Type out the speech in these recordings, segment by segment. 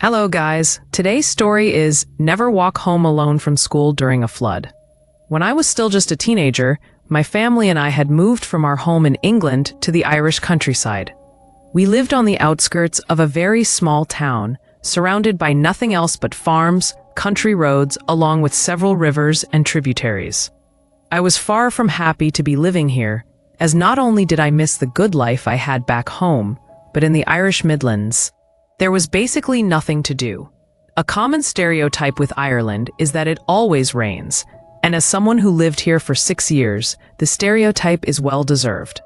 Hello guys, today's story is Never Walk Home Alone from School During a Flood. When I was still just a teenager, my family and I had moved from our home in England to the Irish countryside. We lived on the outskirts of a very small town, surrounded by nothing else but farms, country roads, along with several rivers and tributaries. I was far from happy to be living here, as not only did I miss the good life I had back home, but in the Irish Midlands, there was basically nothing to do. A common stereotype with Ireland is that it always rains, and as someone who lived here for 6 years, the stereotype is well deserved.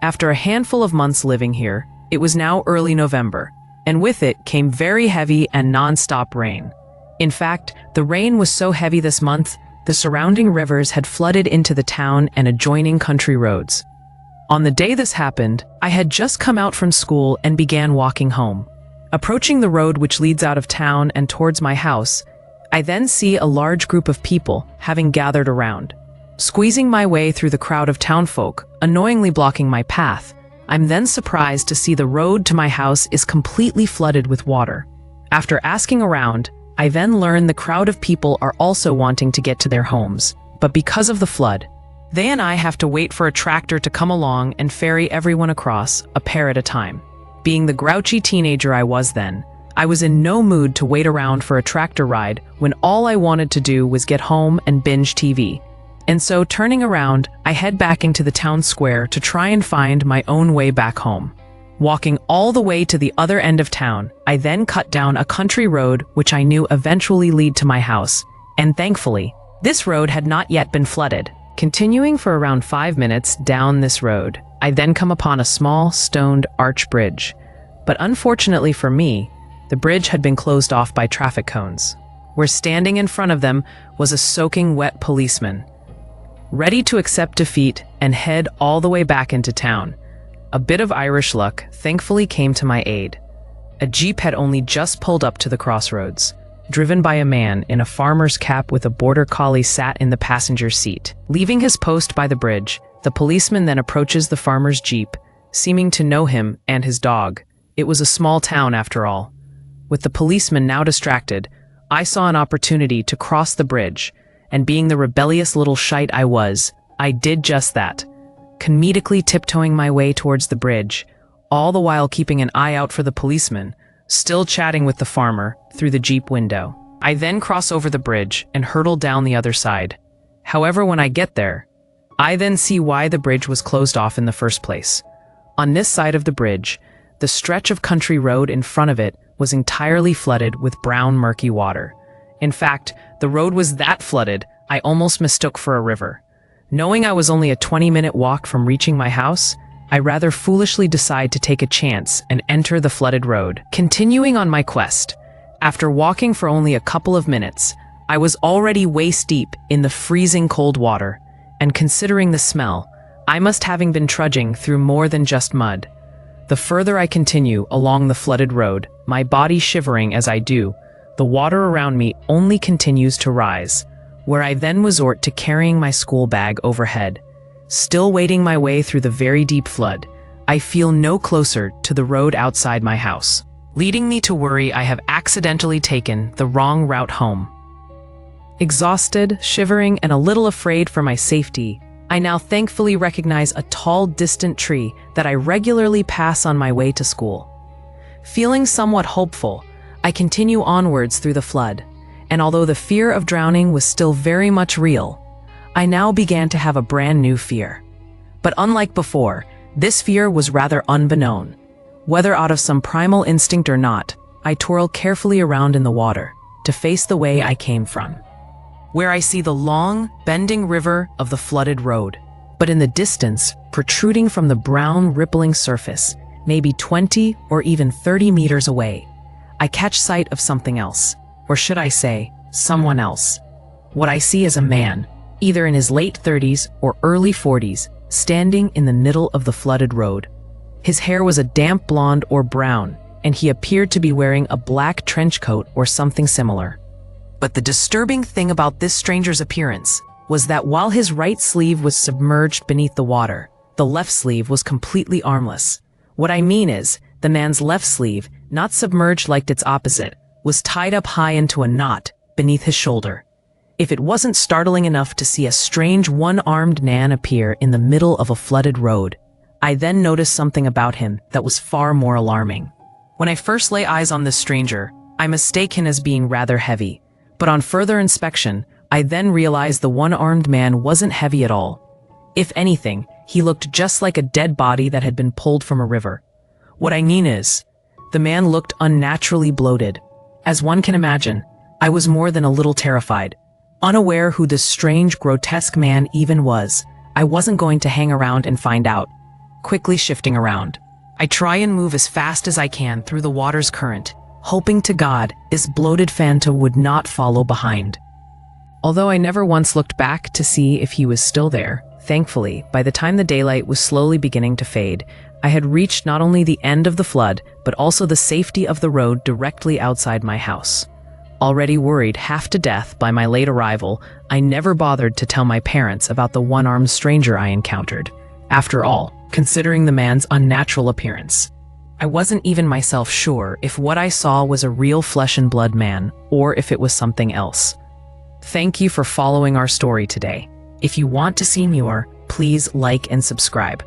After a handful of months living here, it was now early November, and with it came very heavy and non-stop rain. In fact, the rain was so heavy this month, the surrounding rivers had flooded into the town and adjoining country roads. On the day this happened, I had just come out from school and began walking home. Approaching the road which leads out of town and towards my house, I then see a large group of people having gathered around. Squeezing my way through the crowd of townfolk, annoyingly blocking my path, I'm then surprised to see the road to my house is completely flooded with water. After asking around, I then learn the crowd of people are also wanting to get to their homes, but because of the flood, they and I have to wait for a tractor to come along and ferry everyone across, a pair at a time. Being the grouchy teenager I was then, I was in no mood to wait around for a tractor ride when all I wanted to do was get home and binge TV. And so, turning around, I head back into the town square to try and find my own way back home. Walking all the way to the other end of town, I then cut down a country road which I knew eventually lead to my house, and thankfully, this road had not yet been flooded. Continuing for around 5 minutes down this road, I then come upon a small, stoned arch bridge. But unfortunately for me, the bridge had been closed off by traffic cones, where standing in front of them was a soaking wet policeman, ready to accept defeat and head all the way back into town. A bit of Irish luck thankfully came to my aid. A jeep had only just pulled up to the crossroads, driven by a man in a farmer's cap with a border collie sat in the passenger seat. Leaving his post by the bridge, the policeman then approaches the farmer's jeep, seeming to know him and his dog. It was a small town after all. With the policeman now distracted, I saw an opportunity to cross the bridge, and being the rebellious little shite I was, I did just that, comedically tiptoeing my way towards the bridge, all the while keeping an eye out for the policeman, still chatting with the farmer through the jeep window. I then cross over the bridge and hurtle down the other side. However, when I get there, I then see why the bridge was closed off in the first place. On this side of the bridge, the stretch of country road in front of it was entirely flooded with brown, murky water. In fact, the road was that flooded, I almost mistook for a river. Knowing I was only a 20-minute walk from reaching my house, I rather foolishly decide to take a chance and enter the flooded road. Continuing on my quest, after walking for only a couple of minutes, I was already waist-deep in the freezing cold water, and considering the smell, I must having been trudging through more than just mud. The further I continue along the flooded road, my body shivering as I do, the water around me only continues to rise, where I then resort to carrying my school bag overhead. Still wading my way through the very deep flood, I feel no closer to the road outside my house, leading me to worry I have accidentally taken the wrong route home. Exhausted, shivering, and a little afraid for my safety, I now thankfully recognize a tall, distant tree that I regularly pass on my way to school. Feeling somewhat hopeful, I continue onwards through the flood, and although the fear of drowning was still very much real, I now began to have a brand new fear. But unlike before, this fear was rather unbeknown. Whether out of some primal instinct or not, I twirl carefully around in the water to face the way I came from, where I see the long, bending river of the flooded road. But in the distance, protruding from the brown, rippling surface, maybe 20 or even 30 meters away, I catch sight of something else, or should I say, someone else. What I see is a man, either in his late 30s or early 40s, standing in the middle of the flooded road. His hair was a damp blonde or brown, and he appeared to be wearing a black trench coat or something similar. But the disturbing thing about this stranger's appearance was that while his right sleeve was submerged beneath the water, the left sleeve was completely armless. What I mean is, the man's left sleeve, not submerged like its opposite, was tied up high into a knot beneath his shoulder. If it wasn't startling enough to see a strange one-armed man appear in the middle of a flooded road, I then noticed something about him that was far more alarming. When I first lay eyes on this stranger, I mistake him as being rather heavy, but on further inspection, I then realized the one-armed man wasn't heavy at all. If anything, he looked just like a dead body that had been pulled from a river. What I mean is, the man looked unnaturally bloated. As one can imagine, I was more than a little terrified. Unaware who this strange, grotesque man even was, I wasn't going to hang around and find out. Quickly shifting around, I try and move as fast as I can through the water's current, hoping to God this bloated Fanta would not follow behind. Although I never once looked back to see if he was still there, thankfully, by the time the daylight was slowly beginning to fade, I had reached not only the end of the flood, but also the safety of the road directly outside my house. Already worried half to death by my late arrival, I never bothered to tell my parents about the one-armed stranger I encountered. After all, considering the man's unnatural appearance, I wasn't even myself sure if what I saw was a real flesh and blood man or if it was something else. Thank you for following our story today. If you want to see more, please like and subscribe.